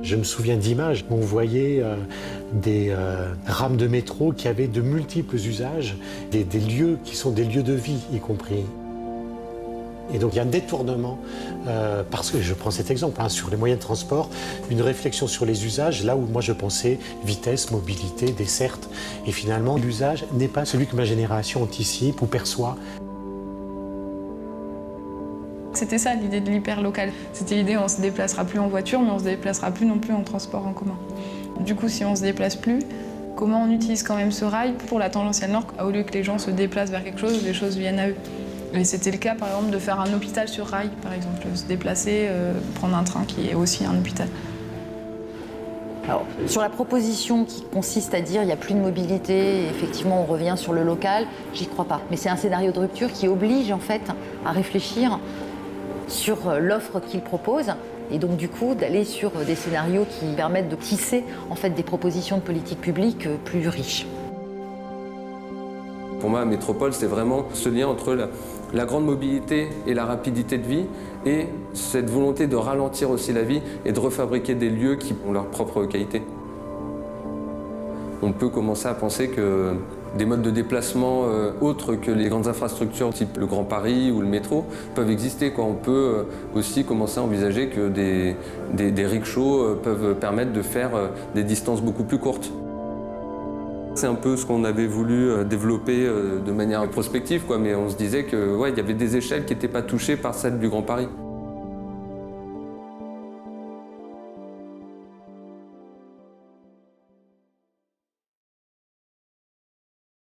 Je me souviens d'images où on voyait des rames de métro qui avaient de multiples usages, des lieux qui sont des lieux de vie y compris. Et donc il y a un détournement, parce que je prends cet exemple, sur les moyens de transport, une réflexion sur les usages, là où moi je pensais vitesse, mobilité, desserte, et finalement l'usage n'est pas celui que ma génération anticipe ou perçoit. C'était ça l'idée de l'hyperlocal. C'était l'idée on se déplacera plus en voiture, mais on se déplacera plus non plus en transport en commun. Du coup, si on se déplace plus, comment on utilise quand même ce rail pour la tangentiale nord, au lieu que les gens se déplacent vers quelque chose, les choses viennent à eux. Et c'était le cas, par exemple, de faire un hôpital sur rail, par exemple, se déplacer, prendre un train qui est aussi un hôpital. Alors, sur la proposition qui consiste à dire il n'y a plus de mobilité, et effectivement on revient sur le local, j'y crois pas. Mais c'est un scénario de rupture qui oblige en fait à réfléchir sur l'offre qu'il propose et donc du coup d'aller sur des scénarios qui permettent de tisser en fait des propositions de politique publique plus riches. Pour moi, la métropole, c'est vraiment ce lien entre la grande mobilité et la rapidité de vie et cette volonté de ralentir aussi la vie et de refabriquer des lieux qui ont leur propre qualité. On peut commencer à penser que des modes de déplacement autres que les grandes infrastructures type le Grand Paris ou le métro peuvent exister. On peut aussi commencer à envisager que des rickshaws peuvent permettre de faire des distances beaucoup plus courtes. C'est un peu ce qu'on avait voulu développer de manière prospective, mais on se disait qu'il y avait des échelles qui n'étaient pas touchées par celles du Grand Paris.